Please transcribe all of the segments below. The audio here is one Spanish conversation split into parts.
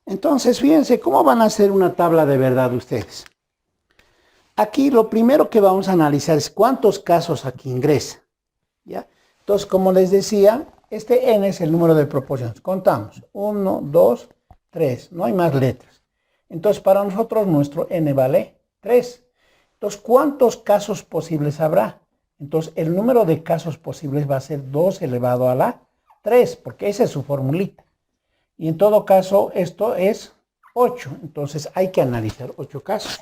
Entonces, fíjense, ¿cómo van a hacer una tabla de verdad ustedes? Aquí lo primero que vamos a analizar es cuántos casos aquí ingresa, ¿ya? Entonces, como les decía, este n es el número de proporciones. Contamos, 1, 2, 3, no hay más letras. Entonces, para nosotros nuestro n vale 3. Entonces, ¿cuántos casos posibles habrá? Entonces, el número de casos posibles va a ser 2 elevado a la 3, porque esa es su formulita. Y en todo caso, esto es 8. Entonces, hay que analizar 8 casos.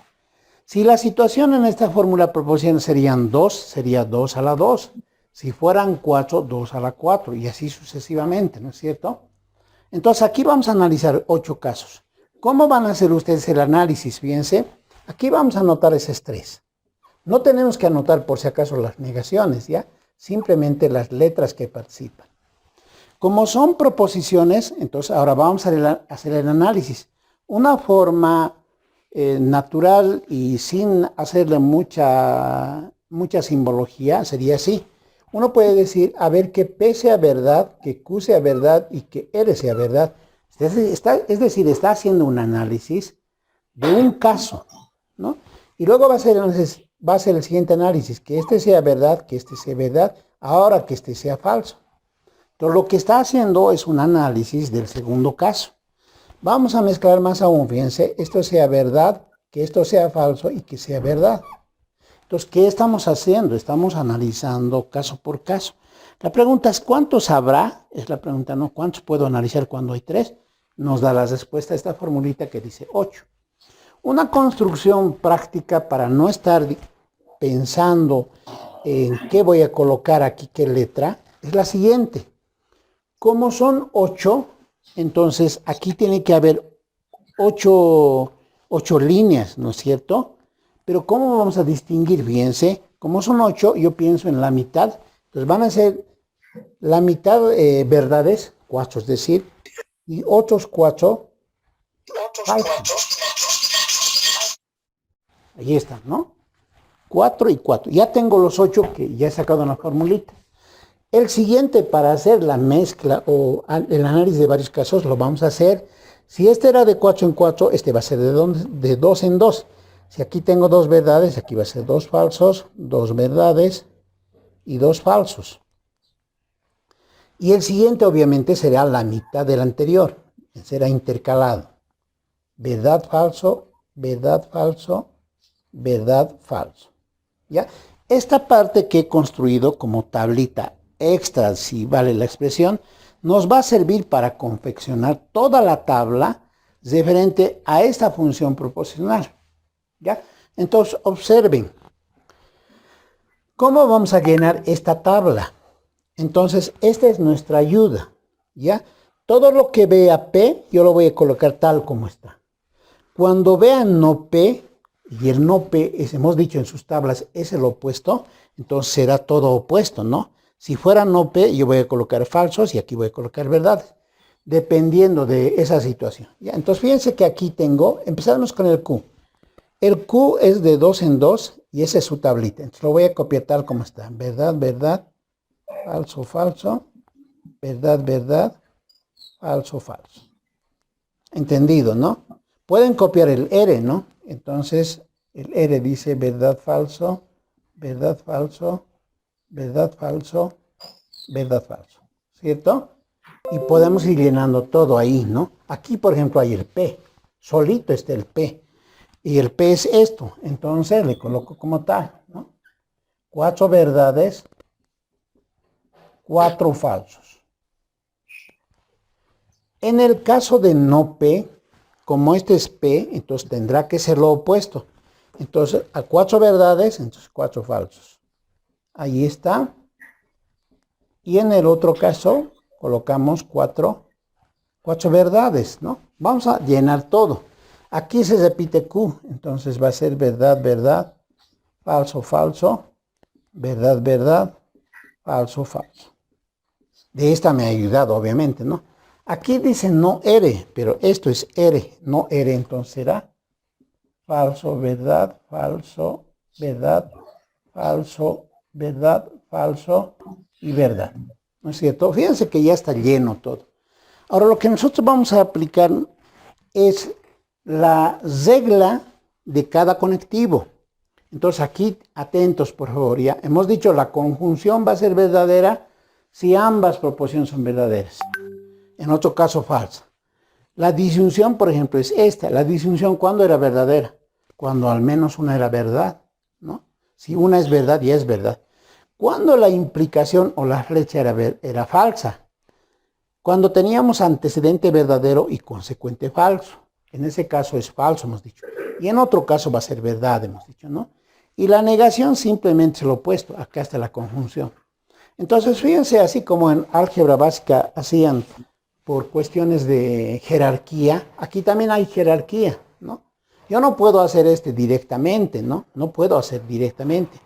Si la situación en esta fórmula proporciona serían 2, sería 2 a la 2. Si fueran 4, 2 a la 4. Y así sucesivamente, ¿no es cierto? Entonces, aquí vamos a analizar 8 casos. ¿Cómo van a hacer ustedes el análisis? Fíjense, aquí vamos a anotar ese estrés. No tenemos que anotar por si acaso las negaciones, ¿ya? Simplemente las letras que participan. Como son proposiciones, entonces ahora vamos a hacer el análisis. Una forma natural y sin hacerle mucha simbología sería así. Uno puede decir, a ver, que P sea verdad, que Q sea verdad y que R sea verdad. Es decir, está haciendo un análisis de un caso, ¿no? Y luego va a ser el siguiente análisis, que este sea verdad, que este sea verdad, ahora que este sea falso. Entonces, lo que está haciendo es un análisis del segundo caso. Vamos a mezclar más aún, fíjense, esto sea verdad, que esto sea falso y que sea verdad. Entonces, ¿qué estamos haciendo? Estamos analizando caso por caso. La pregunta es, ¿cuántos habrá? Es la pregunta, ¿no? ¿Cuántos puedo analizar cuando hay 3? Nos da la respuesta a esta formulita que dice 8. Una construcción práctica para no estar pensando en qué voy a colocar aquí, qué letra, es la siguiente. Como son 8, entonces aquí tiene que haber 8 líneas, ¿no es cierto? Pero ¿cómo vamos a distinguir? Fíjense, como son 8, yo pienso en la mitad. Entonces van a ser la mitad verdades, 4 es decir, y otros 4 falsos. Ahí están, ¿no? 4 y 4. Ya tengo los 8 que ya he sacado en la formulita. El siguiente, para hacer la mezcla o el análisis de varios casos, lo vamos a hacer. Si este era de 4 en 4, este va a ser de 2 en 2. Si aquí tengo 2 verdades, aquí va a ser 2 falsos, 2 verdades y 2 falsos. Y el siguiente obviamente será la mitad del anterior, será intercalado. Verdad, falso, verdad, falso, verdad, falso. ¿Ya? Esta parte que he construido como tablita extra, si vale la expresión, nos va a servir para confeccionar toda la tabla referente a esta función proposicional. ¿Ya? Entonces, observen. ¿Cómo vamos a llenar esta tabla? Entonces, esta es nuestra ayuda. ¿Ya? Todo lo que vea P, yo lo voy a colocar tal como está. Cuando vean no P, y el no P, hemos dicho en sus tablas, es el opuesto, entonces será todo opuesto, ¿no? Si fuera no P, yo voy a colocar falsos y aquí voy a colocar verdades, dependiendo de esa situación. ¿Ya? Entonces, fíjense que aquí tengo, empezamos con el Q. El Q es de 2 en 2 y esa es su tablita. Entonces, lo voy a copiar tal como está. Verdad, verdad, falso, falso, verdad, verdad, falso, falso. Entendido, ¿no? Pueden copiar el R, ¿no? Entonces, el R dice verdad, falso, verdad, falso, verdad, falso, verdad, falso. ¿Cierto? Y podemos ir llenando todo ahí, ¿no? Aquí, por ejemplo, hay el P. Solito está el P. Y el P es esto. Entonces, le coloco como tal, ¿no? 4 verdades, 4 falsos. En el caso de no P, como este es P, entonces tendrá que ser lo opuesto. Entonces, a 4 verdades, entonces 4 falsos. Ahí está. Y en el otro caso, colocamos 4 verdades, ¿no? Vamos a llenar todo. Aquí se repite Q, entonces va a ser verdad, verdad, falso, falso, verdad, verdad, falso, falso. De esta me ha ayudado, obviamente, ¿no? Aquí dice no R, pero esto es R, no R, entonces será falso, verdad, falso, verdad, falso, verdad, falso y verdad. ¿No es cierto? Fíjense que ya está lleno todo. Ahora, lo que nosotros vamos a aplicar es la regla de cada conectivo. Entonces aquí, atentos por favor, ya hemos dicho la conjunción va a ser verdadera si ambas proporciones son verdaderas. En otro caso, falsa. La disyunción, por ejemplo, es esta. La disyunción, ¿cuándo era verdadera? Cuando al menos una era verdad, ¿no? Si una es verdad, ya es verdad. ¿Cuándo la implicación o la flecha era falsa? Cuando teníamos antecedente verdadero y consecuente falso. En ese caso es falso, hemos dicho. Y en otro caso va a ser verdad, hemos dicho, ¿no? Y la negación simplemente es lo opuesto. Acá está la conjunción. Entonces, fíjense, así como en álgebra básica hacían por cuestiones de jerarquía, aquí también hay jerarquía, ¿no? Yo no puedo hacer directamente, ¿no? No puedo hacer directamente.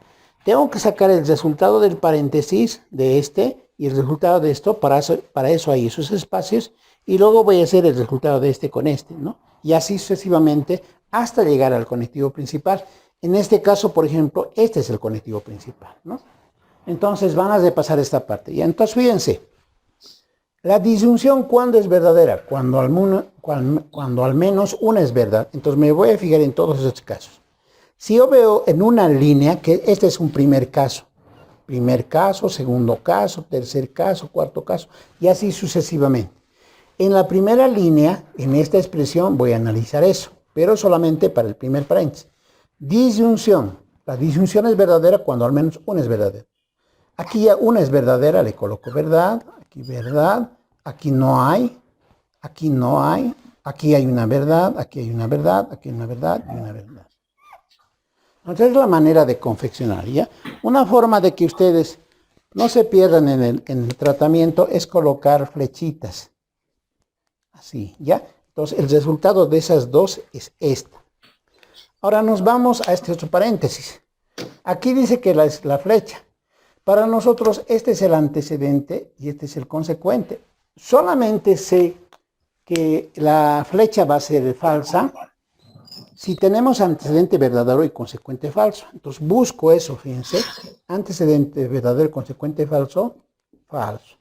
Tengo que sacar el resultado del paréntesis de este y el resultado de esto, para eso hay esos espacios, y luego voy a hacer el resultado de este con este, ¿no? Y así sucesivamente hasta llegar al conectivo principal. En este caso, por ejemplo, este es el conectivo principal, ¿no? Entonces van a repasar esta parte. Y entonces fíjense, la disyunción, ¿cuándo es verdadera? Cuando al menos una es verdad. Entonces me voy a fijar en todos esos casos. Si yo veo en una línea, que este es un primer caso, segundo caso, tercer caso, cuarto caso, y así sucesivamente. En la primera línea, en esta expresión, voy a analizar eso, pero solamente para el primer paréntesis. Disyunción. La disyunción es verdadera cuando al menos una es verdadera. Aquí ya una es verdadera, le coloco verdad, aquí verdad, aquí no hay, aquí no hay, aquí hay una verdad, aquí hay una verdad, aquí hay una verdad y una verdad. Entonces es la manera de confeccionar, ¿ya? Una forma de que ustedes no se pierdan en el tratamiento es colocar flechitas. Así, ¿ya? Entonces el resultado de esas dos es esta. Ahora nos vamos a este otro paréntesis. Aquí dice que es la flecha. Para nosotros este es el antecedente y este es el consecuente. Solamente sé que la flecha va a ser falsa si tenemos antecedente verdadero y consecuente falso. Entonces busco eso, fíjense. Antecedente verdadero, consecuente falso, falso.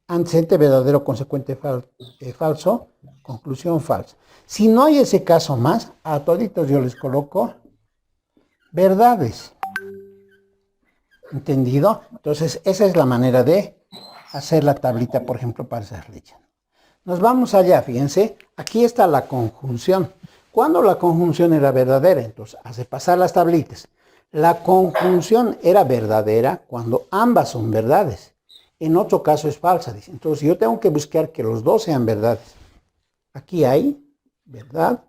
Antecedente verdadero, consecuente falso, conclusión falsa. Si no hay ese caso más, a toditos yo les coloco verdades. ¿Entendido? Entonces, esa es la manera de hacer la tablita, por ejemplo, para esa flecha. Nos vamos allá, fíjense. Aquí está la conjunción. ¿Cuándo la conjunción era verdadera? Entonces, hace pasar las tablitas. La conjunción era verdadera cuando ambas son verdades. En otro caso es falsa, dice. Entonces, yo tengo que buscar que los dos sean verdades. Aquí hay verdad,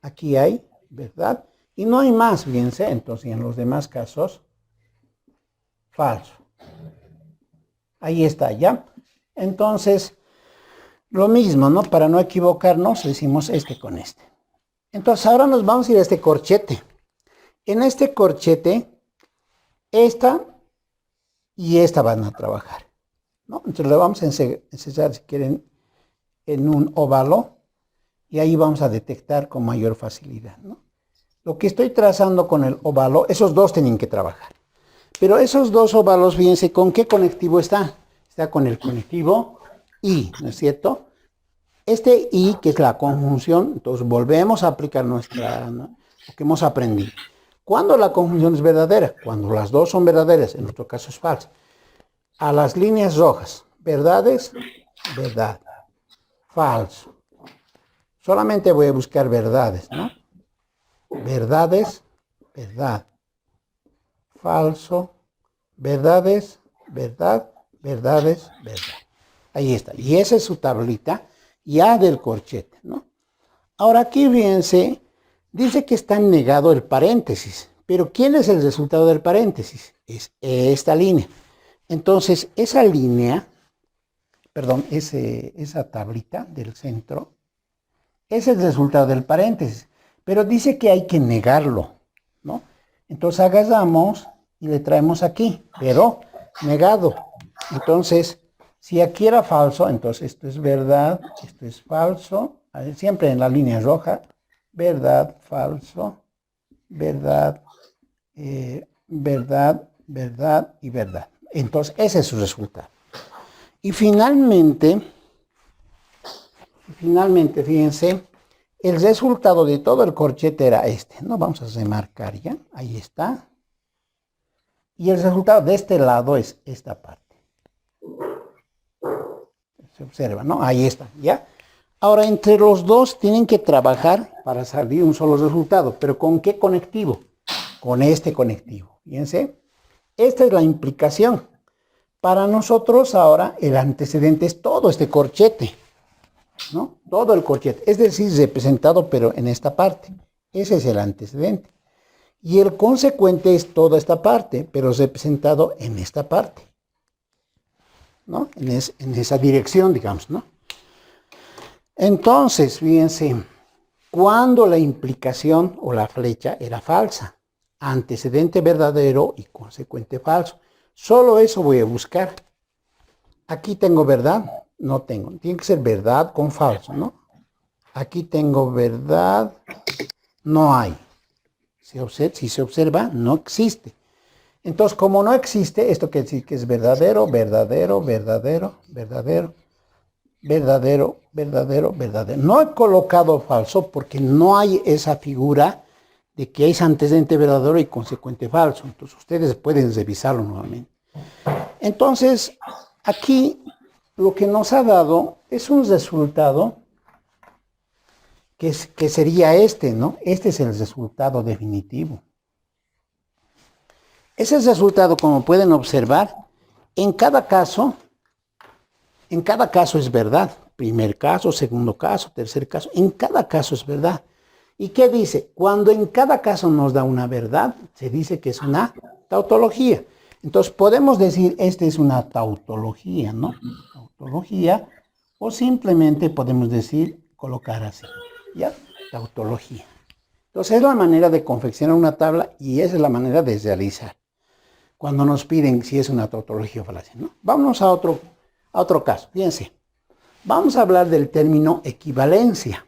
aquí hay verdad, y no hay más, fíjense. Entonces, en los demás casos, falso. Ahí está, ¿ya? Entonces, lo mismo, ¿no? Para no equivocarnos, decimos este con este. Entonces, ahora nos vamos a ir a este corchete. En este corchete, esta y esta van a trabajar, ¿no? Entonces, le vamos a enseñar, si quieren, en un óvalo, y ahí vamos a detectar con mayor facilidad, ¿no? Lo que estoy trazando con el óvalo, esos dos tienen que trabajar. Pero esos dos óvalos, fíjense, ¿con qué conectivo está? Está con el conectivo I, ¿no es cierto? Este I, que es la conjunción, entonces volvemos a aplicar ¿no? lo que hemos aprendido. ¿Cuándo la conjunción es verdadera? Cuando las dos son verdaderas, en nuestro caso es falsa. A las líneas rojas, verdades, verdad, falso. Solamente voy a buscar verdades, ¿no? Verdades, verdad. Falso, verdades, verdad, verdades, verdad. Ahí está. Y esa es su tablita ya del corchete, ¿no? Ahora aquí, fíjense, dice que está negado el paréntesis. Pero ¿quién es el resultado del paréntesis? Es esta línea. Entonces, esa línea, perdón, esa tablita del centro, es el resultado del paréntesis. Pero dice que hay que negarlo, ¿no? Entonces agarramos y le traemos aquí, pero negado. Entonces, si aquí era falso, entonces esto es verdad, esto es falso. Siempre en la línea roja, verdad, falso, verdad, verdad, verdad y verdad. Entonces, ese es su resultado. Y finalmente, finalmente, fíjense, el resultado de todo el corchete era este, ¿no? Vamos a remarcar ya, ahí está. Y el resultado de este lado es esta parte. Se observa, ¿no? Ahí está, ¿ya? Ahora, entre los dos tienen que trabajar para salir un solo resultado, pero ¿con qué conectivo? Con este conectivo, fíjense. Esta es la implicación. Para nosotros ahora el antecedente es todo este corchete, ¿no? Todo el corchete, es decir, representado pero en esta parte. Ese es el antecedente. Y el consecuente es toda esta parte, pero representado en esta parte, ¿no? En esa dirección, digamos, ¿no? Entonces, fíjense, cuando la implicación o la flecha era falsa, antecedente verdadero y consecuente falso. Solo eso voy a buscar. Aquí tengo verdad, no tengo. Tiene que ser verdad con falso, ¿no? Aquí tengo verdad, no hay. Si se observa, no existe. Entonces, como no existe, esto quiere decir que es verdadero, verdadero, verdadero, verdadero, verdadero, verdadero, verdadero. No he colocado falso porque no hay esa figura de que es antecedente verdadero y consecuente falso. Entonces, ustedes pueden revisarlo nuevamente. Entonces, aquí lo que nos ha dado es un resultado que sería este, ¿no? Este es el resultado definitivo. Ese resultado, como pueden observar, en cada caso es verdad. Primer caso, segundo caso, tercer caso, en cada caso es verdad. ¿Y qué dice? Cuando en cada caso nos da una verdad, se dice que es una tautología. Entonces podemos decir, esta es una tautología, ¿no? Tautología, o simplemente podemos decir, colocar así, ¿ya? Tautología. Entonces es la manera de confeccionar una tabla y esa es la manera de realizar. Cuando nos piden si es una tautología o falacia, ¿no? Vámonos a otro caso, fíjense. Vamos a hablar del término equivalencia.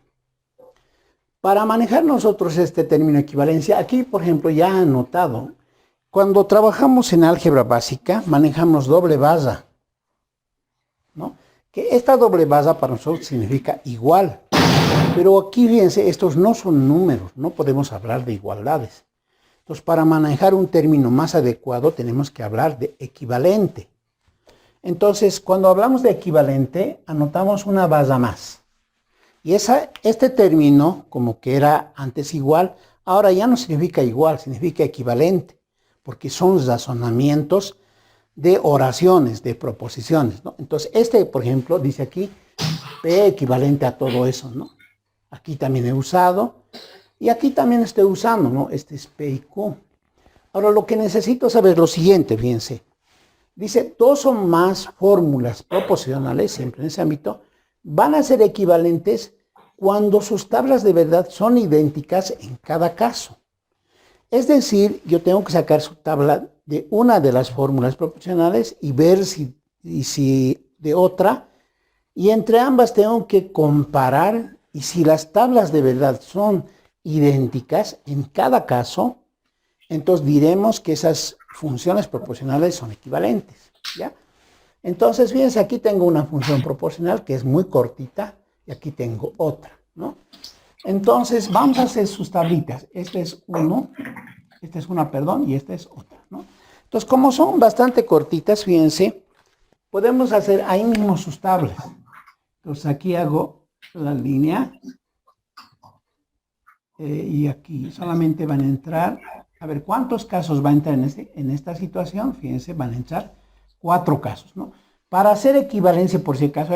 Para manejar nosotros este término equivalencia, aquí por ejemplo ya han notado, cuando trabajamos en álgebra básica manejamos doble baza, ¿no? Que esta doble baza para nosotros significa igual, pero aquí fíjense, estos no son números, no podemos hablar de igualdades. Entonces para manejar un término más adecuado tenemos que hablar de equivalente. Entonces cuando hablamos de equivalente anotamos una baza más. Y este término, como que era antes igual, ahora ya no significa igual, significa equivalente, porque son razonamientos de oraciones, de proposiciones, ¿no? Entonces, por ejemplo, dice aquí, P equivalente a todo eso, ¿no? Aquí también he usado, y aquí también estoy usando, ¿no? Este es P y Q. Ahora, lo que necesito saber es lo siguiente, fíjense. Dice, dos o más fórmulas proposicionales, siempre en ese ámbito, van a ser equivalentes cuando sus tablas de verdad son idénticas en cada caso. Es decir, yo tengo que sacar su tabla de una de las fórmulas proporcionales y ver si de otra, y entre ambas tengo que comparar, y si las tablas de verdad son idénticas en cada caso, entonces diremos que esas funciones proporcionales son equivalentes, ¿ya? Entonces, fíjense, aquí tengo una función proporcional que es muy cortita y aquí tengo otra, ¿no? Entonces, vamos a hacer sus tablitas. Este es uno, esta es una, perdón, y esta es otra, ¿no? Entonces, como son bastante cortitas, fíjense, podemos hacer ahí mismo sus tablas. Entonces, aquí hago la línea y aquí solamente van a entrar, a ver, ¿cuántos casos va a entrar en esta situación? Fíjense, van a entrar 4 casos, ¿no? Para hacer equivalencia, por si acaso,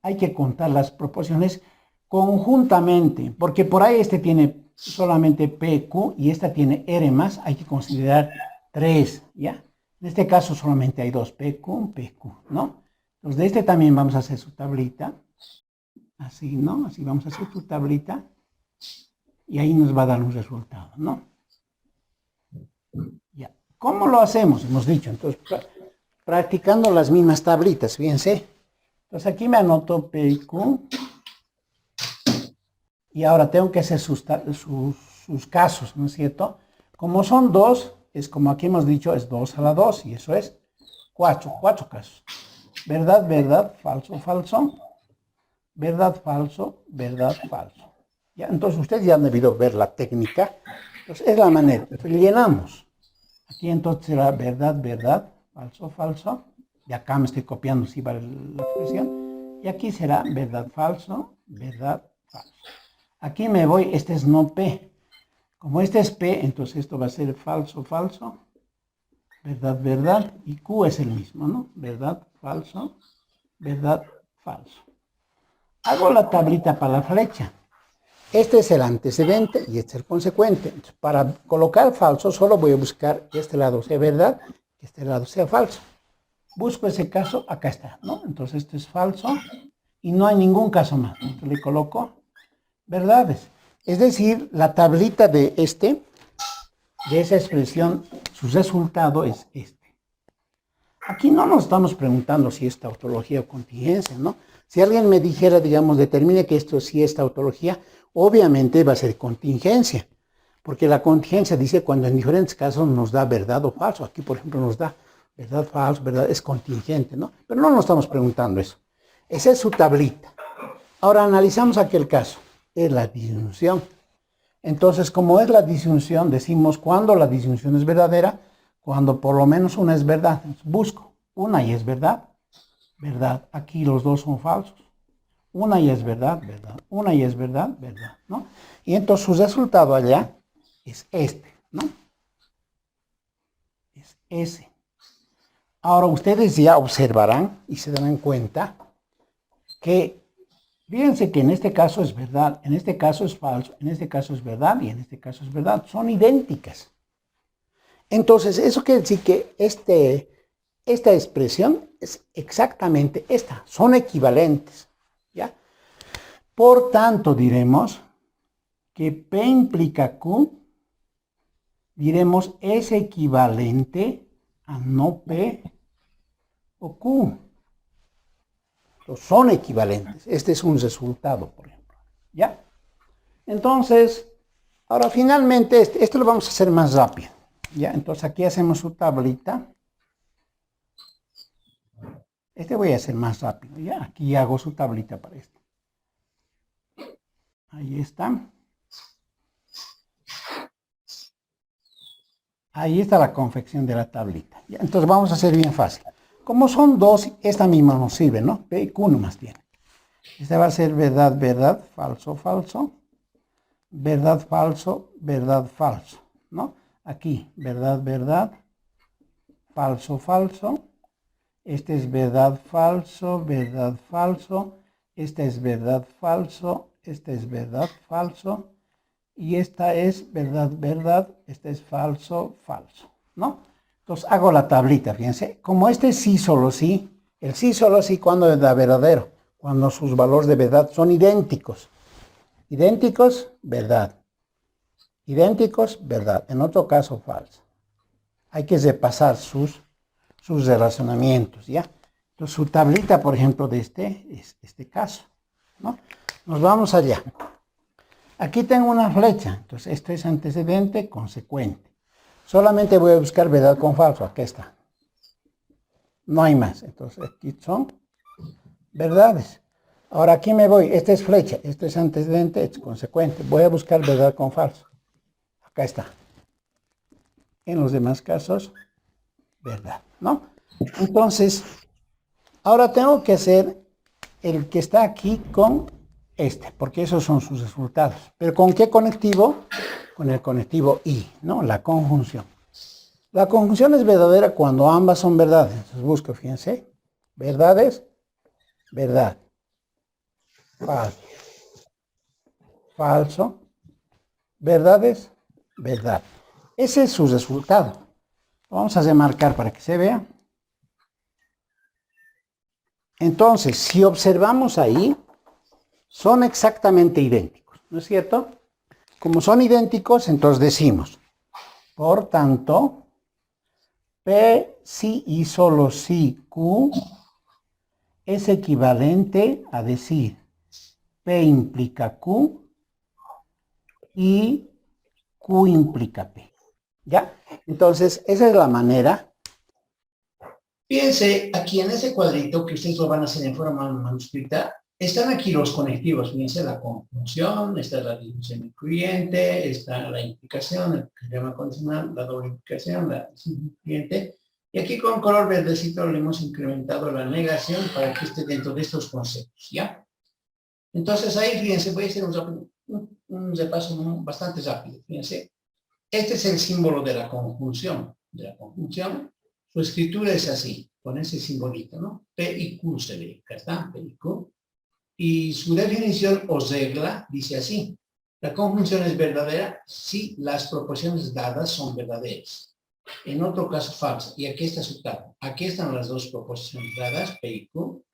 hay que contar las proporciones conjuntamente, porque por ahí este tiene solamente PQ y esta tiene R más, hay que considerar 3, ¿ya? En este caso solamente hay 2, PQ, PQ, ¿no? Entonces de este también vamos a hacer su tablita, así, ¿no? Así vamos a hacer su tablita y ahí nos va a dar un resultado, ¿no? Ya. ¿Cómo lo hacemos? Hemos dicho, entonces, practicando las mismas tablitas, fíjense. Entonces aquí me anoto P y Q. Y ahora tengo que hacer sus casos, ¿no es cierto? Como son 2, es como aquí hemos dicho, es 2 a la 2, y eso es 4 casos. Verdad, verdad, falso, falso. verdad, falso, verdad, falso. ¿Ya? Entonces ustedes ya han debido ver la técnica. Entonces es la manera. Entonces, llenamos. Aquí entonces será verdad, verdad, falso, falso. Y acá me estoy copiando si vale la expresión. Y aquí será verdad, falso, verdad, falso. Aquí me voy, este es no P. Como este es P, entonces esto va a ser falso, falso, verdad, verdad. Y Q es el mismo, ¿no? Verdad, falso, verdad, falso. Hago la tablita para la flecha. Este es el antecedente y este es el consecuente. Entonces, para colocar falso, solo voy a buscar que este lado sea verdad, que este lado sea falso. Busco ese caso, acá está, ¿no? Entonces, este es falso y no hay ningún caso más. Entonces, le coloco verdades. Es decir, la tablita de esa expresión, su resultado es este. Aquí no nos estamos preguntando si es tautología o contingencia, ¿no? Si alguien me dijera, digamos, determine que esto sí es tautología, obviamente va a ser contingencia, porque la contingencia dice cuando en diferentes casos nos da verdad o falso. Aquí, por ejemplo, nos da verdad, falso, verdad, es contingente, ¿no? Pero no nos estamos preguntando eso. Esa es su tablita. Ahora analizamos aquel caso, es la disyunción. Entonces, como es la disyunción, decimos cuando la disyunción es verdadera, cuando por lo menos una es verdad. Entonces, busco una y es verdad, verdad. Aquí los dos son falsos. Una y es verdad, verdad. Una y es verdad, verdad, ¿no? Y entonces su resultado allá es este, ¿no? Es ese. Ahora ustedes ya observarán y se darán cuenta que, fíjense que en este caso es verdad, en este caso es falso, en este caso es verdad y en este caso es verdad. Son idénticas. Entonces, eso quiere decir que esta expresión es exactamente esta. Son equivalentes, ¿ya? Por tanto, diremos que P implica Q, diremos es equivalente a no P o Q. Entonces, son equivalentes. Este es un resultado, por ejemplo. ¿Ya? Entonces, ahora finalmente, esto lo vamos a hacer más rápido. ¿Ya? Entonces, aquí hacemos su tablita. Voy a hacer más rápido. ¿Ya? Aquí hago su tablita para esto. Ahí está. Ahí está la confección de la tablita. ¿Ya? Entonces vamos a hacer bien fácil. Como son dos, esta misma nos sirve, ¿no? P y Q nomás tiene. Esta va a ser verdad, verdad, falso, falso. Verdad, falso, verdad, falso, ¿no? Aquí, verdad, verdad, falso, falso. Este es verdad, falso, verdad, falso. Esta es verdad, falso. Esta es verdad, falso. Y esta es verdad, verdad, este es falso, falso, ¿no? Entonces hago la tablita, fíjense. Como este es sí, solo sí, el sí, solo sí, cuando es verdadero, cuando sus valores de verdad son idénticos. Idénticos, verdad. Idénticos, verdad. En otro caso, falso. Hay que repasar sus relacionamientos, ¿ya? Entonces su tablita, por ejemplo, de este caso, ¿no? Nos vamos allá. Aquí tengo una flecha, entonces esto es antecedente, consecuente. Solamente voy a buscar verdad con falso, aquí está. No hay más, entonces aquí son verdades. Ahora aquí me voy, esta es flecha, esto es antecedente, esto es consecuente. Voy a buscar verdad con falso. Acá está. En los demás casos, verdad, ¿no? Entonces, ahora tengo que hacer el que está aquí con porque esos son sus resultados. ¿Pero con qué conectivo? Con el conectivo y, ¿no? La conjunción. La conjunción es verdadera cuando ambas son verdades. Entonces busco, fíjense, verdades, verdad, falso, falso, verdades, verdad. Ese es su resultado. Vamos a remarcar para que se vea. Entonces, si observamos ahí, son exactamente idénticos, ¿no es cierto? Como son idénticos, entonces decimos, por tanto, P si y solo si Q es equivalente a decir P implica Q y Q implica P. ¿Ya? Entonces, esa es la manera. Fíjense aquí en ese cuadrito que ustedes lo van a hacer en forma manuscrita, Están aquí los conectivos, fíjense, la conjunción, está la disyunción incluyente, está la implicación, el problema condicional, la doble implicación, la disyunción incluyente, y aquí con color verdecito le hemos incrementado la negación para que esté dentro de estos conceptos, ¿ya? Entonces ahí, fíjense, voy a hacer un repaso bastante rápido, fíjense. Este es el símbolo de la conjunción, su escritura es así, con ese simbolito, ¿no? P y Q se ve, acá está, P y Q. Y su definición o regla dice así: la conjunción es verdadera si las proporciones dadas son verdaderas. En otro caso, falsa. Y aquí está su tabla. Aquí están las dos proporciones dadas, P y Q.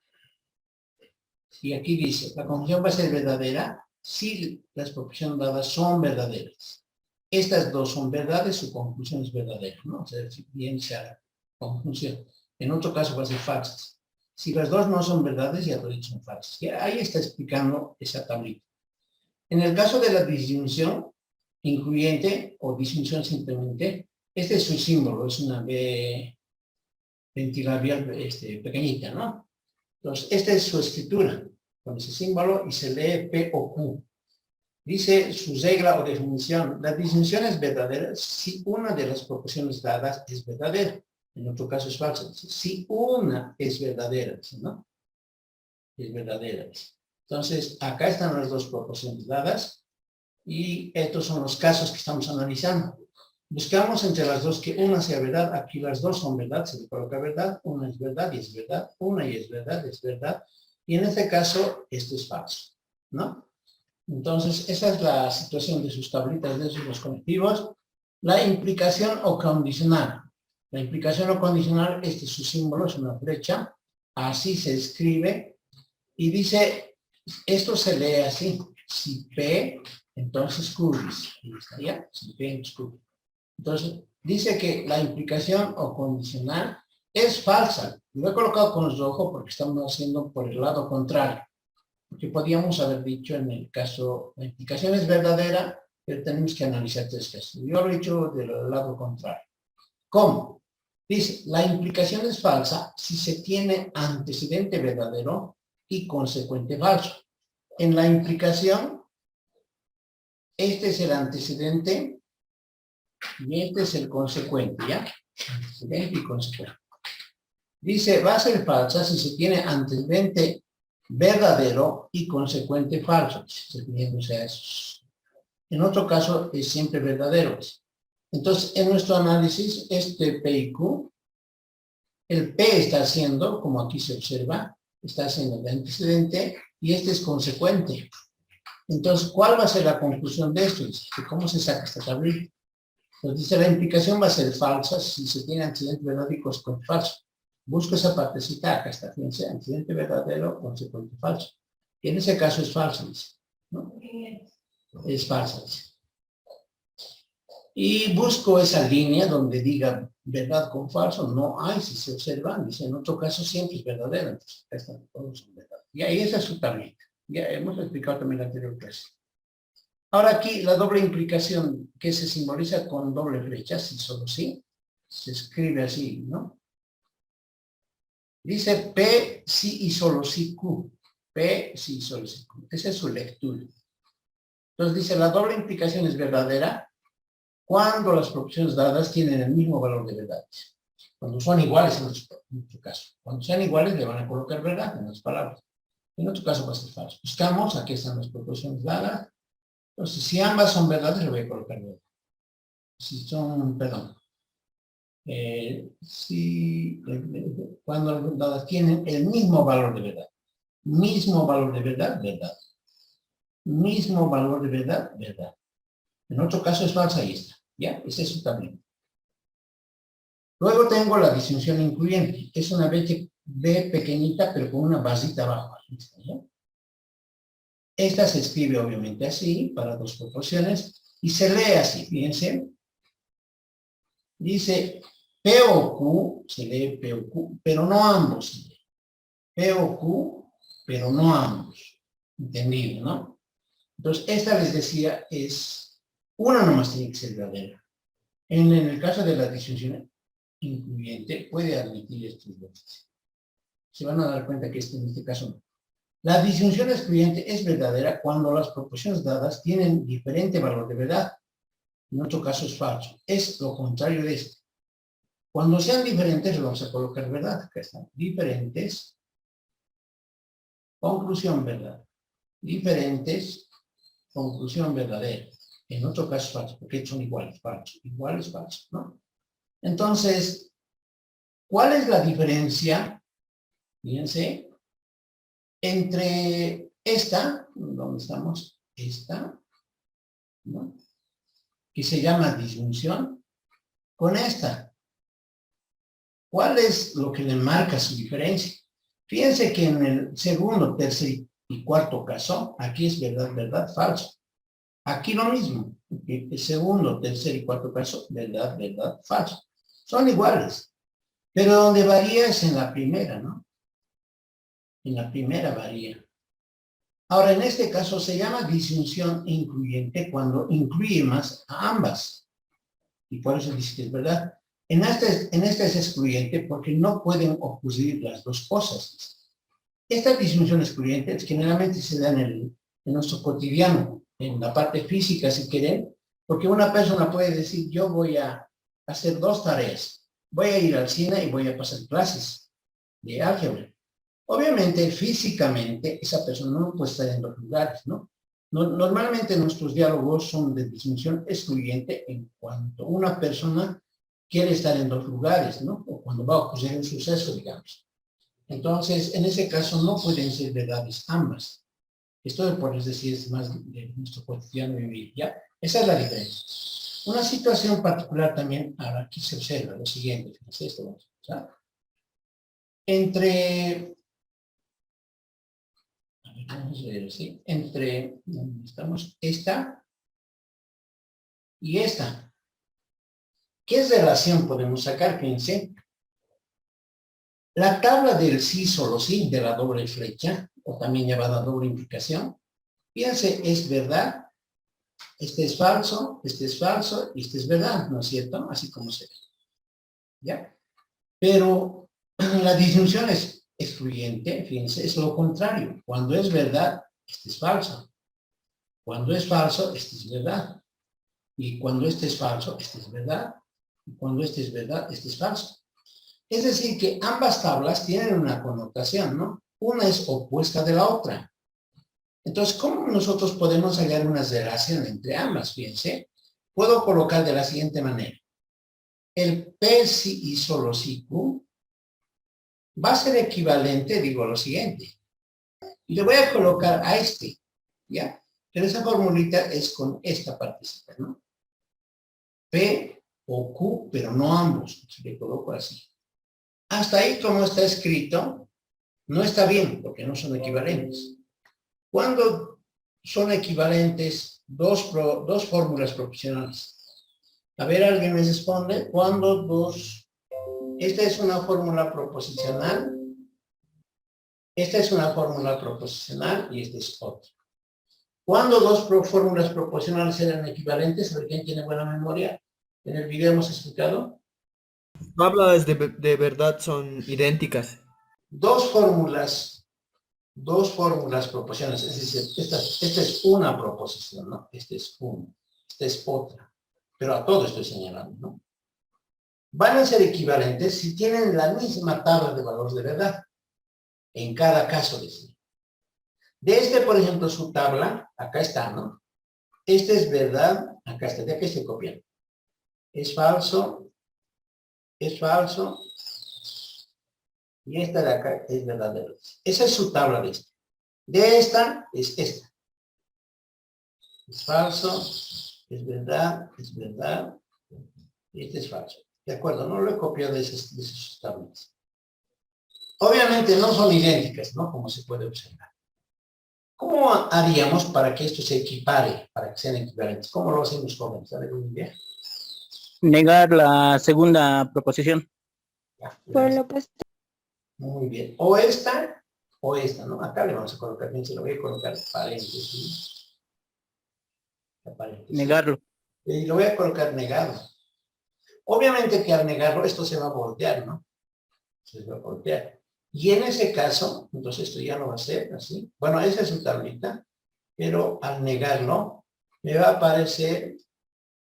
Y aquí dice, la conjunción va a ser verdadera si las proporciones dadas son verdaderas. Estas dos son verdades, su conjunción es verdadera, ¿no? O sea, si bien sea la conjunción. En otro caso va a ser falsa. Si las dos no son verdades, ya lo he dicho, son falsas. Y ahí está explicando esa tablita. En el caso de la disyunción incluyente o disyunción simplemente, este es su símbolo, es una B ventilabial pequeñita, ¿no? Entonces, esta es su escritura, con ese símbolo, y se lee P o Q. Dice su regla o definición: la disyunción es verdadera si una de las proporciones dadas es verdadera. En otro caso es falsa. Si una es verdadera, ¿no? Es verdadera. Entonces, acá están las dos proporciones dadas y estos son los casos que estamos analizando. Buscamos entre las dos que una sea verdad. Aquí las dos son verdad, se le coloca verdad. Una es verdad y es verdad. Una y es verdad, es verdad. Y en este caso, esto es falso, ¿no? Entonces, esa es la situación de sus tablitas de los conectivos. La implicación o condicional. La implicación o condicional, este es su símbolo, es una flecha. Así se escribe. Y dice, esto se lee así. Si P, entonces Q. Ahí estaría. Si P, entonces Q. Entonces, dice que la implicación o condicional es falsa. Lo he colocado con rojo porque estamos haciendo por el lado contrario. Porque podríamos haber dicho en el caso, la implicación es verdadera, pero tenemos que analizar tres casos. Yo lo he hecho del lado contrario. ¿Cómo? Dice, la implicación es falsa si se tiene antecedente verdadero y consecuente falso. En la implicación, este es el antecedente y este es el consecuente, ¿ya? Antecedente y consecuente. Dice, va a ser falsa si se tiene antecedente verdadero y consecuente falso, refiriéndose a esos. En otro caso, es siempre verdadero. Entonces, en nuestro análisis, este P y Q, el P está haciendo, como aquí se observa, está haciendo el antecedente y este es consecuente. Entonces, ¿cuál va a ser la conclusión de esto? ¿Cómo se saca esta tablita? Entonces dice, la implicación va a ser falsa si se tiene antecedente verdadero y consecuente falso. Busco esa partecita, acá está, fíjense, antecedente verdadero, consecuente falso. Y en ese caso es falso, dice, ¿no? Es falsa, dice. Y busco esa línea donde diga verdad con falso, no hay, si se observan, dice, en otro caso siempre es verdadero, entonces acá están todos son verdad. Y ahí esa es su tablita. Ya hemos explicado también la anterior clase. Ahora aquí la doble implicación que se simboliza con doble flecha, si solo sí, se escribe así, ¿no? Dice P, sí y solo sí Q. P, sí y solo sí Q. Esa es su lectura. Entonces dice, la doble implicación es verdadera cuando las proporciones dadas tienen el mismo valor de verdad. Cuando son iguales, en otro caso. Cuando sean iguales, le van a colocar verdad en las palabras. En otro caso va a ser falso. Buscamos, aquí están las proporciones dadas. Entonces, si ambas son verdades, le voy a colocar verdad. Si son, perdón. Cuando las dadas tienen el mismo valor de verdad. Mismo valor de verdad, verdad. Mismo valor de verdad, verdad. En otro caso es falsa y esta. ¿Ya? Ese es su tablero. Luego tengo la disyunción incluyente. Es una B pequeñita, pero con una basita abajo. ¿Ya? Esta se escribe obviamente así, para dos proporciones, y se lee así, fíjense. Dice P o Q, se lee P o Q, pero no ambos se lee. P o Q, pero no ambos. ¿Entendido, no? Entonces, esta les decía es, una nomás tiene que ser verdadera. En el caso de la disyunción incluyente, puede admitir estos dos. Se van a dar cuenta que en este caso no. La disyunción excluyente es verdadera cuando las proporciones dadas tienen diferente valor de verdad. En otro caso es falso. Es lo contrario de esto. Cuando sean diferentes, lo vamos a colocar verdad. Acá están. Diferentes. Conclusión verdad. Diferentes. Conclusión verdadera. En otro caso es falso, porque son iguales. Falso. Igual es falso, ¿no? Entonces, ¿cuál es la diferencia? Fíjense. Entre esta, ¿dónde estamos? Esta, ¿no? Que se llama disyunción, con esta. ¿Cuál es lo que le marca su diferencia? Fíjense que en el segundo, tercer y cuarto caso, aquí es verdad, verdad, falso. Aquí lo mismo. El segundo, tercer y cuarto caso, verdad, verdad, falso. Son iguales. Pero donde varía es en la primera, ¿no? En la primera varía. Ahora, en este caso se llama disyunción incluyente cuando incluye más a ambas. Y por eso dice que es verdad. En esta es excluyente porque no pueden ocurrir las dos cosas. Esta disyunción excluyente generalmente se da en nuestro cotidiano, en la parte física si quieren, porque una persona puede decir, yo voy a hacer dos tareas. Voy a ir al cine y voy a pasar clases de álgebra. Obviamente, físicamente, esa persona no puede estar en dos lugares, ¿no? Normalmente nuestros diálogos son de disyunción excluyente en cuanto una persona quiere estar en dos lugares, ¿no? O cuando va a ocurrir un suceso, digamos. Entonces, en ese caso no pueden ser verdades ambas. Esto por decir es más de nuestro cotidiano vivir, ¿ya? Esa es la diferencia. Una situación particular también, ahora aquí se observa lo siguiente, fíjense esto, ¿ya? Vamos a ver, ¿sí? Entre, ¿dónde estamos? Esta y esta. ¿Qué relación podemos sacar? Fíjense. La tabla del sí solo sí, de la doble flecha, o también llamada doble implicación, fíjense, es verdad, este es falso y este es verdad, ¿no es cierto? Así como se ve. ¿Ya? Pero la disyunción es excluyente, fíjense, es lo contrario. Cuando es verdad, este es falso. Cuando es falso, este es verdad. Y cuando este es falso, este es verdad. Y cuando este es verdad, este es falso. Es decir, que ambas tablas tienen una connotación, ¿no? Una es opuesta de la otra. Entonces, ¿cómo nosotros podemos hallar una relación entre ambas? Fíjense, puedo colocar de la siguiente manera. El P si y solo si Q va a ser equivalente, digo lo siguiente. Y le voy a colocar a este, ¿ya? Pero esa formulita es con esta partecita, ¿no? P o Q, pero no ambos. Entonces, le coloco así. Hasta ahí, como está escrito, no está bien, porque no son equivalentes. ¿Cuándo son equivalentes dos fórmulas proporcionales? A ver, alguien me responde. ¿Cuándo dos? Esta es una fórmula proposicional. Esta es una fórmula proposicional y esta es otra. ¿Cuándo dos fórmulas proporcionales eran equivalentes? A ver, ¿quién tiene buena memoria? En el video hemos explicado. Tablas de verdad son idénticas. Dos fórmulas proposicionales. Es decir, esta es una proposición, ¿no? Esta es una. Esta es otra. Pero a todo estoy señalando, ¿no? Van a ser equivalentes si tienen la misma tabla de valores de verdad. En cada caso, decir. De este, por ejemplo, su tabla, acá está, ¿no? Este es verdad, acá está, de aquí estoy copiando. Es falso, y esta de acá es verdadero. Esa es su tabla de este. De esta es esta. Es falso, es verdad, y este es falso. De acuerdo, no lo he copiado de esas tablas. Obviamente no son idénticas, ¿no? Como se puede observar. ¿Cómo haríamos para que esto se equipare, para que sean equivalentes? ¿Cómo lo hacemos, jóvenes? A ver, muy bien. Negar la segunda proposición. Ya, Por lo opuesto. muy bien. O esta, ¿no? Acá le vamos a colocar, bien, se lo voy a colocar paréntesis. Negarlo. Y lo voy a colocar negado. Obviamente que al negarlo esto se va a voltear, ¿no? Se va a voltear. Y en ese caso, entonces esto ya no va a ser así. Bueno, esa es su tablita, pero al negarlo, me va a aparecer,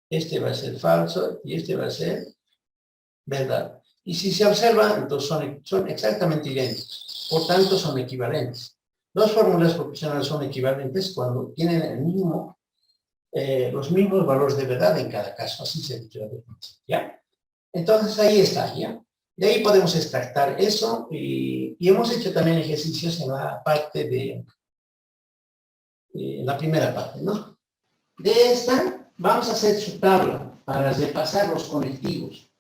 este va a ser falso y este va a ser verdad. Y si se observa, entonces son exactamente idénticos. Por tanto, son equivalentes. Dos fórmulas proporcionales son equivalentes cuando tienen el mismo, los mismos valores de verdad en cada caso. Así se dice la definición, ¿ya? Entonces, ahí está, ¿ya? De ahí podemos extractar eso y hemos hecho también ejercicios en la parte de la primera parte, ¿no? De esta, vamos a hacer su tabla para repasar los conectivos.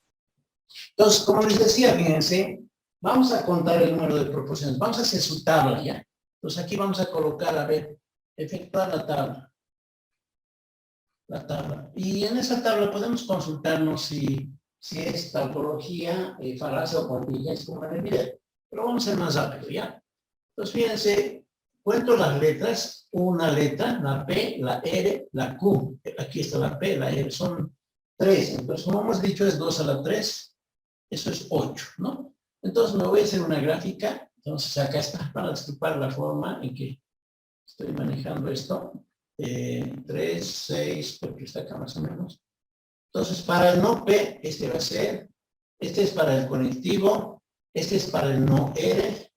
Entonces, como les decía, fíjense, vamos a contar el número de proporciones. Vamos a hacer su tabla ya. Entonces, aquí vamos a colocar, a ver, efectuar la tabla. La tabla. Y en esa tabla podemos consultarnos si es tautología, falacia o contingente, como en el video. Pero vamos a ser más rápido, ¿ya? Entonces, fíjense, cuento las letras, una letra, la P, la R, la Q. Aquí está la P, la R, son 3. Entonces, como hemos dicho, es 2 a la 3, eso es 8, ¿no? Entonces, me voy a hacer una gráfica. Entonces, acá está, para disculpar la forma en que estoy manejando esto. 3, 6, porque está acá más o menos. Entonces, para el no P, este va a ser, este es para el conectivo, este es para el no R,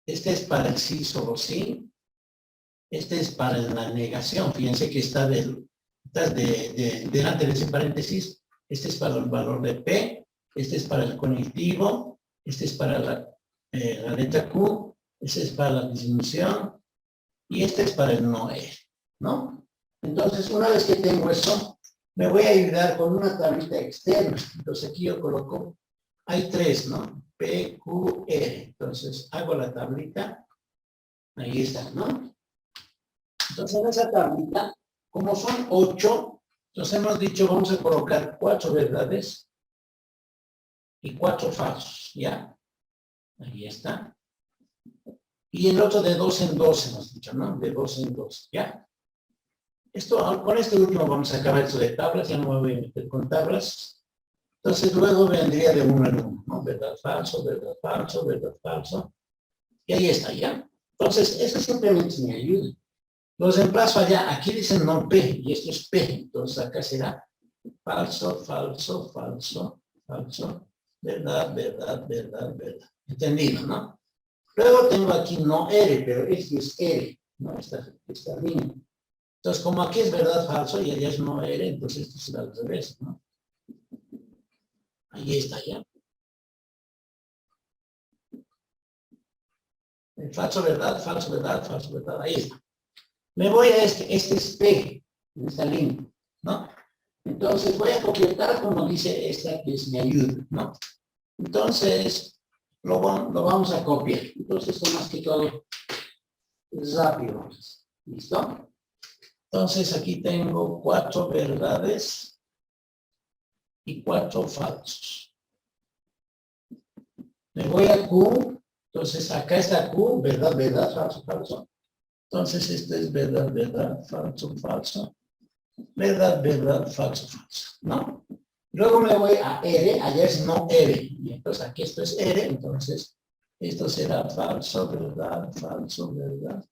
este es para el sí, solo sí, este es para la negación, fíjense que está delante de ese paréntesis, este es para el valor de P, este es para el conectivo, este es para la letra Q, este es para la disminución, y este es para el no R, ¿no? Entonces, una vez que tengo eso, me voy a ayudar con una tablita externa. Entonces, aquí yo coloco, hay 3, ¿no? P, Q, R. Entonces, hago la tablita. Ahí está, ¿no? Entonces, en esa tablita, como son 8, entonces hemos dicho, vamos a colocar 4 verdades y 4 falsos, ¿ya? Ahí está. Y el otro de 2 en 2 hemos dicho, ¿no? De 2 en 2, ¿ya? Esto, con este último vamos a acabar esto de tablas, ya no me voy a meter con tablas. Entonces luego vendría de uno en uno, ¿no? Verdad, falso, verdad, falso, verdad, falso. Y ahí está, ¿ya? Entonces, eso simplemente me ayuda. Los reemplazo allá, aquí dicen no P, y esto es P. Entonces acá será falso, falso, falso, falso, verdad, verdad, verdad, verdad. ¿Entendido, no? Luego tengo aquí no R, pero este es R, ¿no? Esta línea. Entonces, como aquí es verdad falso y allá es no R, entonces esto será al revés, ¿no? Ahí está ya. Falso, verdad, falso, verdad, falso, verdad. Ahí está. Me voy a este es P, en esta línea, ¿no? Entonces, voy a completar como dice esta que es mi ayuda, ¿no? Entonces, lo vamos a copiar. Entonces, esto más que todo es rápido. ¿Listo? Entonces, aquí tengo 4 verdades y 4 falsos. Me voy a Q, entonces acá está Q, verdad, verdad, falso, falso. Entonces esto es verdad, verdad, falso, falso. Verdad, verdad, falso, falso, ¿no? Luego me voy a R, allá es no R. Y entonces aquí esto es R, entonces esto será falso, verdad, falso, verdad,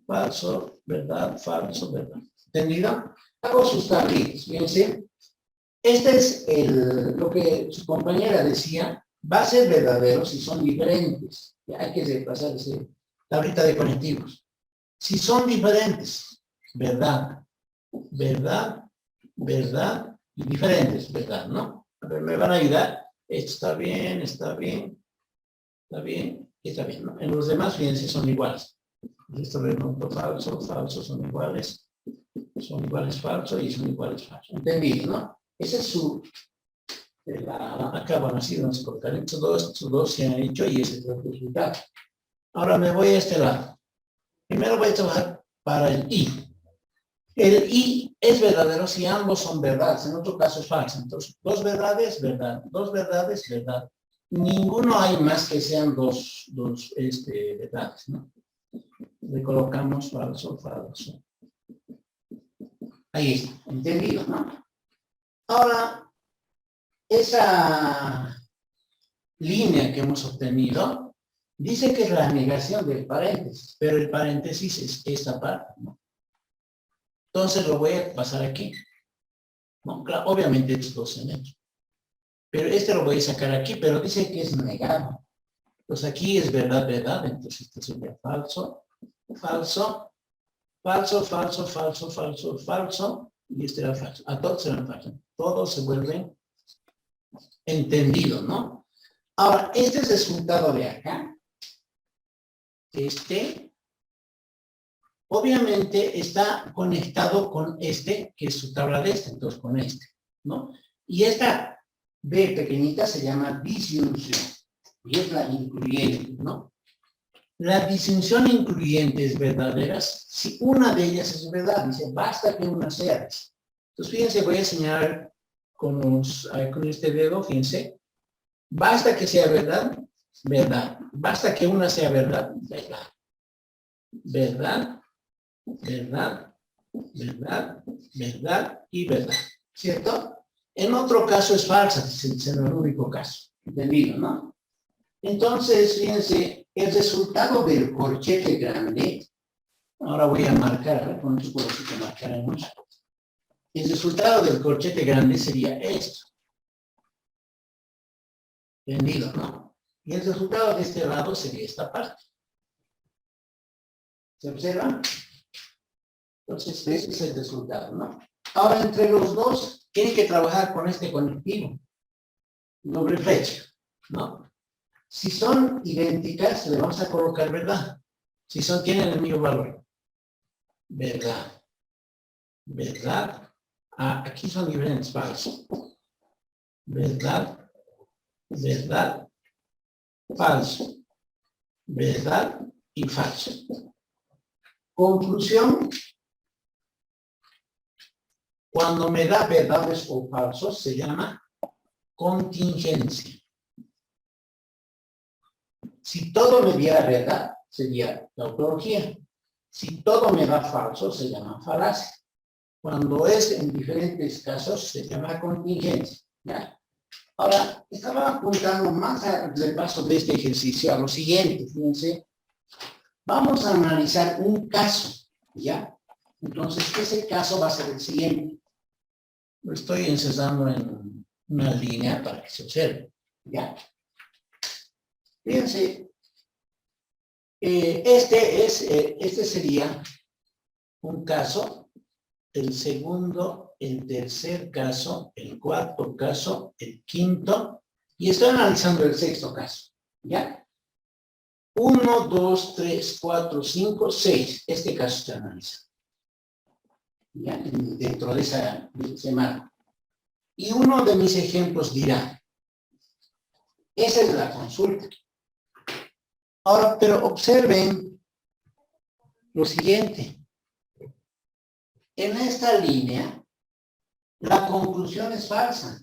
falso, verdad, falso, verdad. ¿Entendido? Hago sus tablitas, fíjense. Este es lo que su compañera decía, va a ser verdadero si son diferentes. Ya hay que repasar esa tablita de conectivos. Si son diferentes, verdad, verdad, verdad y diferentes, verdad, ¿no? A ver, me van a ayudar. Esto está bien, está bien, está bien, está bien, ¿no? En los demás, fíjense, son iguales. Esto de punto falso, falso, son iguales, falso y son iguales, falso. ¿Entendido, no? Ese es su... acá, bueno, así vamos a colocar estos dos se han hecho y ese es el resultado. Ahora me voy a este lado. Primero voy a trabajar para el I. El I es verdadero si ambos son verdades, en otro caso es falso. Entonces, 2 verdades, verdad. 2 verdades, verdad. Ninguno hay más que sean dos verdades, ¿no? Le colocamos falso, falso. Ahí está, entendido, ¿no? Ahora, línea que hemos obtenido, dice que es la negación del paréntesis, pero el paréntesis es esta parte, ¿no? Entonces lo voy a pasar aquí, ¿no? Claro, obviamente estos dos se han hecho. Pero este lo voy a sacar aquí, pero dice que es negado. Entonces aquí es verdad, verdad, entonces esto sería falso, falso, falso, falso, falso, falso, falso, y este era falso. A todos serán falsos. Todos se vuelven entendidos, ¿no? Ahora, este resultado de acá, obviamente está conectado con este, que es su tabla de este, entonces con este, ¿no? Y esta B pequeñita se llama disyunción, y es la incluyente, ¿no? La disyunción incluyente es verdadera si una de ellas es verdad, dice, basta que una sea. Entonces, fíjense, voy a señalar con este dedo, fíjense, basta que sea verdad, verdad, basta que una sea verdad, verdad, verdad, verdad, verdad, verdad y verdad, ¿cierto? En otro caso es falsa, es el único caso, ¿entendido, no? Entonces, fíjense, el resultado del corchete grande, ahora voy a marcar, a ver, con esto puedo decir que marcaremos. El resultado del corchete grande sería esto. ¿Entendido, no? Y el resultado de este lado sería esta parte. ¿Se observa? Entonces, ese es el resultado, ¿no? Ahora, entre los dos, tienen que trabajar con este conectivo. Doble flecha, ¿no? Si son idénticas, le vamos a colocar verdad. Si tienen el mismo valor. Verdad. Verdad. Ah, aquí son diferentes, falso. Verdad. Verdad. Falso. Verdad y falso. Conclusión. Cuando me da verdades o falsos, se llama contingencia. Si todo me diera verdad, sería tautología. Si todo me da falso, se llama falacia. Cuando es en diferentes casos, se llama contingencia. ¿Ya? Ahora, estaba apuntando más al paso de este ejercicio a lo siguiente. Fíjense, vamos a analizar un caso. ¿Ya? Entonces, ese caso va a ser el siguiente. Lo estoy encesando en una línea para que se observe. ¿Ya? Fíjense, este sería un caso, el segundo, el tercer caso, el cuarto caso, el quinto, y estoy analizando el sexto caso, ¿ya? 1, 2, 3, 4, 5, 6, este caso se analiza, ¿ya? Dentro de ese marco. Y uno de mis ejemplos dirá, esa es la consulta. Ahora, pero observen lo siguiente. En esta línea, la conclusión es falsa.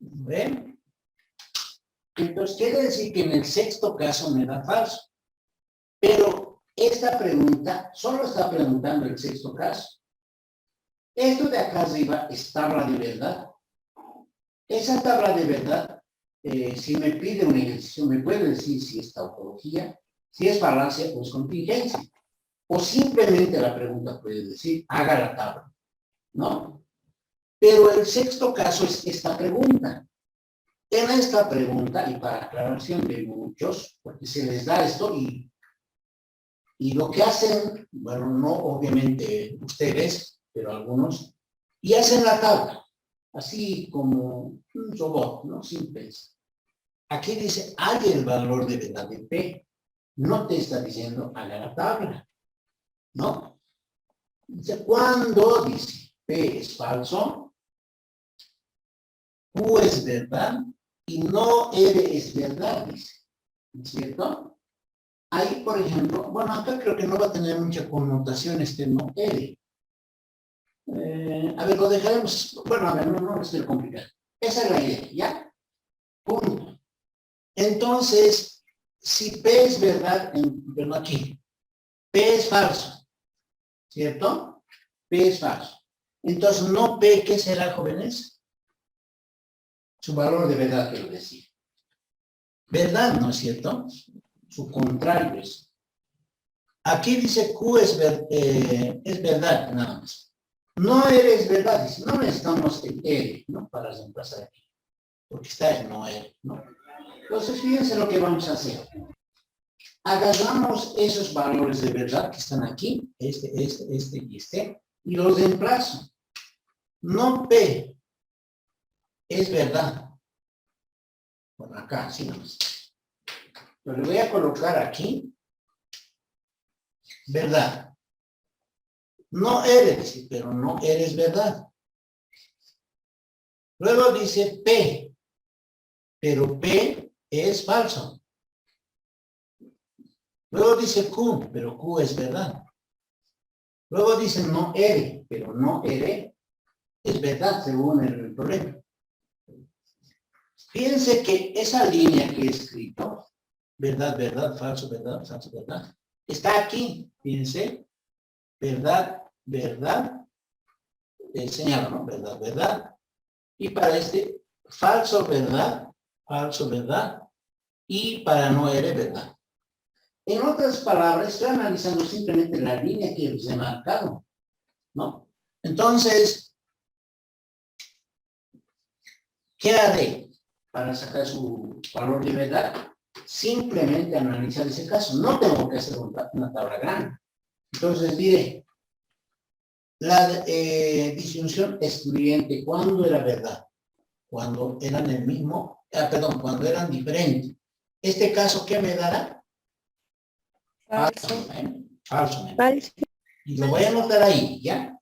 ¿Ven? Entonces, quiere decir que en el sexto caso me da falso. Pero esta pregunta solo está preguntando el sexto caso. Esto de acá arriba es tabla de verdad. Esa tabla de verdad, si me pide un ejercicio, me puede decir si es tautología, si es falacia o es contingencia. O simplemente la pregunta puede decir, haga la tabla, ¿no? Pero el sexto caso es esta pregunta. En esta pregunta, y para aclaración de muchos, porque se les da esto y lo que hacen, bueno, no obviamente ustedes, pero algunos, y hacen la tabla, así como un robot, ¿no? Simple. Aquí dice, hay el valor de verdad de P. No te está diciendo, haga la tabla, ¿no? Dice, cuando dice P es falso, Q es verdad, y no R es verdad, dice, ¿no es cierto? Ahí, por ejemplo, bueno, acá creo que no va a tener mucha connotación este no R. A ver, lo dejaremos, bueno, a ver, no es complicado. Esa es la idea, ¿ya? Punto. Entonces, si P es verdad, bueno, aquí, P es falso, ¿cierto? P es falso. Entonces, no P, ¿qué será, jóvenes? su valor de verdad, quiero decir. Verdad, ¿no es cierto? Su contrario es. Aquí dice Q es verdad, nada más. No eres verdad, dice, no necesitamos el eres, ¿no? Para reemplazar aquí. Porque está el no eres, ¿no? Entonces, fíjense lo que vamos a hacer. Agarramos esos valores de verdad que están aquí, este y este, y los reemplazo. No P es verdad. Bueno, acá, sí, nomás. Pero le voy a colocar aquí, verdad. No eres, pero no eres verdad. Luego dice P, pero P es falso. Luego dice Q, pero Q es verdad. Luego dice no eres, pero no eres es verdad según el problema. Fíjense que esa línea que he escrito, verdad, verdad, falso, verdad, está aquí, fíjense, verdad, verdad, señalo, ¿no? Verdad, verdad, y para este, falso, verdad, y para no eres verdad. En otras palabras, estoy analizando simplemente la línea que les he marcado, ¿no? Entonces, ¿qué haré para sacar su valor de verdad? Simplemente analizar ese caso. No tengo que hacer una tabla grande. Entonces diré, la disyunción excluyente, ¿cuándo era verdad? Cuando eran el mismo, cuando eran diferentes. Este caso, ¿qué me dará? Falso. Falso. Falso. Y lo voy a anotar ahí, ¿ya?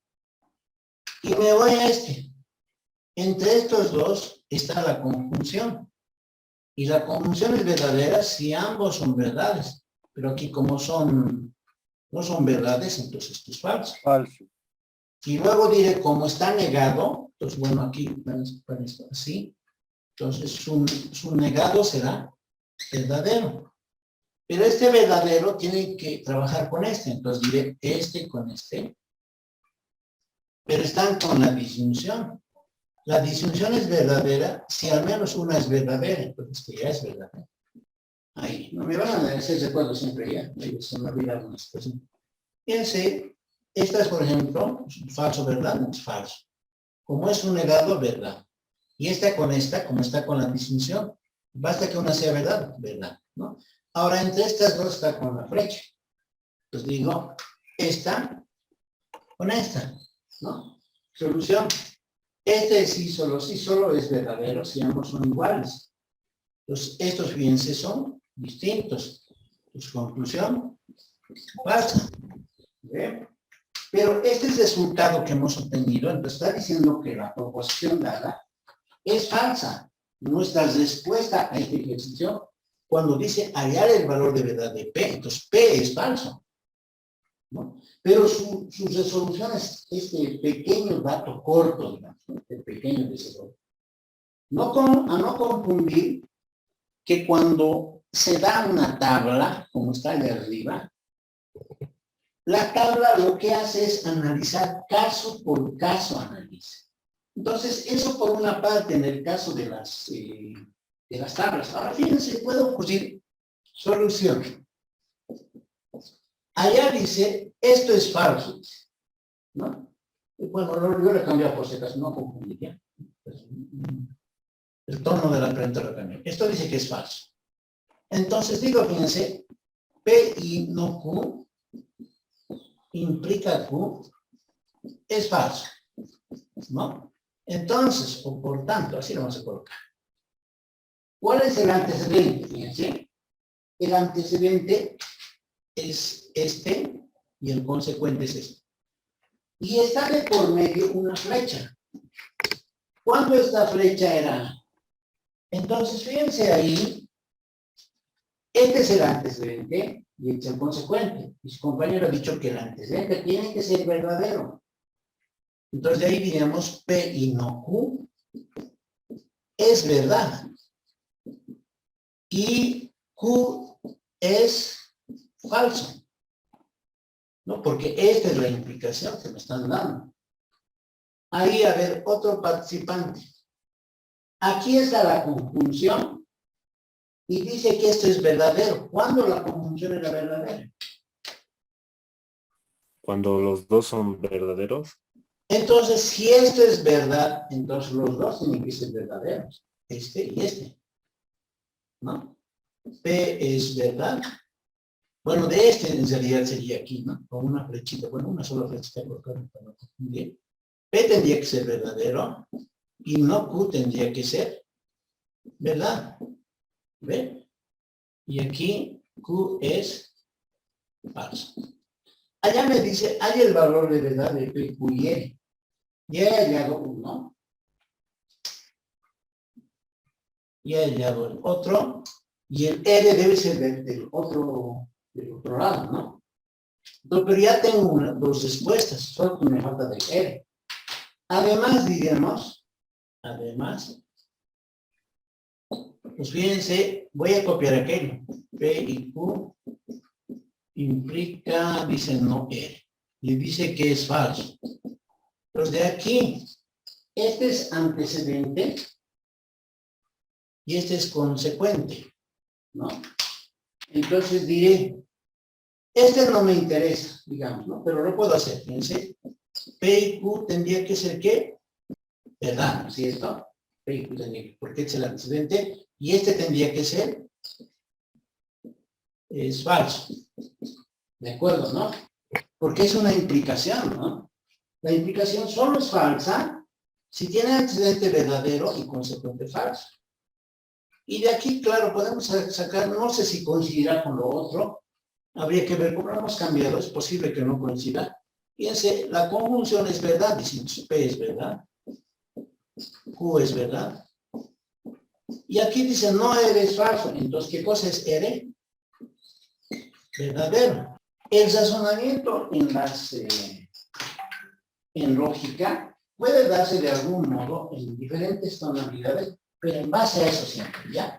Y me voy a este. Entre estos dos está la conjunción. Y la conjunción es verdadera si ambos son verdades. Pero aquí como no son verdades, entonces esto es falso. Falso. Y luego diré, como está negado, entonces bueno, aquí para esto así. Entonces su negado será verdadero. Pero este verdadero tiene que trabajar con este. Entonces diré este con este. Pero están con la disyunción. La disyunción es verdadera si al menos una es verdadera, entonces que ya es verdadera. Ahí, no me van a hacer recuerdo siempre ya, se me olvida una situación. Fíjense, esta es por ejemplo, falso, verdad, es falso. Como es un negado, verdad. Y esta con esta, como está con la disyunción, basta que una sea verdad, verdad, ¿no? Ahora, entre estas dos está con la flecha. Entonces digo, esta con esta, ¿no? Solución. Este sí solo es verdadero si ambos son iguales. Entonces, estos, fíjense, son distintos. Pues, conclusión, falsa. ¿Ve? Pero este es el resultado que hemos obtenido. Entonces, está diciendo que la proposición dada es falsa. Nuestra respuesta a este ejercicio, cuando dice hallar el valor de verdad de P, entonces P es falso, ¿no? Pero su resolución es este pequeño dato corto, digamos, ¿no? El pequeño desarrollo. A no confundir que cuando se da una tabla, como está de arriba, la tabla lo que hace es analizar caso por caso analiza. Entonces, eso por una parte en el caso de las tablas. Ahora, fíjense, puede ocurrir solución. Allá dice, esto es falso, ¿no? Bueno, yo le he cambiado por si acaso, no confundí ya. El tono de la pregunta lo cambié. Esto dice que es falso. Entonces digo, fíjense, P y no Q implica Q es falso, ¿no? Entonces, o por tanto, así lo vamos a colocar. ¿Cuál es el antecedente? Fíjense, el antecedente es este y el consecuente es este. Y está de por medio una flecha. ¿Cuándo esta flecha era? Entonces, fíjense ahí, este es el antecedente y este es el consecuente. Y su compañero ha dicho que el antecedente tiene que ser verdadero. Entonces, de ahí diríamos P y no Q es verdad. Y Q es falso. ¿No? Porque esta es la implicación que me están dando. Ahí, a ver, otro participante. Aquí está la conjunción y dice que esto es verdadero. ¿Cuándo la conjunción era verdadera? Cuando los dos son verdaderos. Entonces, si esto es verdad, entonces los dos tienen que ser verdaderos. Este y este. ¿No? P es verdad. Bueno, de este en realidad sería aquí, ¿no? Con una flechita, bueno, una sola flechita para no confundir. P tendría que ser verdadero y no Q tendría que ser verdad. ¿Ve? Y aquí Q es falso. Allá me dice, hay el valor de verdad de P, Q y R. Ya he hallado uno. Ya he hallado el otro. Y el R debe ser del otro lado, ¿no? Entonces, pero ya tengo dos respuestas, solo que me falta del R. Además, diríamos, pues fíjense, voy a copiar aquello. P y Q implica, dice no R. Y dice que es falso. Entonces, de aquí, este es antecedente y este es consecuente, ¿no? Entonces diré, este no me interesa, digamos, ¿no? Pero lo puedo hacer, fíjense. P y Q tendría que ser, ¿qué? ¿Verdad? ¿No es cierto? P y Q tendría que, porque este es el antecedente, y este tendría que ser, es falso. ¿De acuerdo, no? Porque es una implicación, ¿no? La implicación solo es falsa si tiene antecedente verdadero y consecuente falso. Y de aquí, claro, podemos sacar, no sé si coincidirá con lo otro, habría que ver cómo lo hemos cambiado, es posible que no coincida. Fíjense, la conjunción es verdad, decimos P es verdad, Q es verdad. Y aquí dice no R es falso, entonces ¿qué cosa es R? Verdadero. El razonamiento en lógica puede darse de algún modo en diferentes tonalidades, pero en base a eso siempre, ¿ya?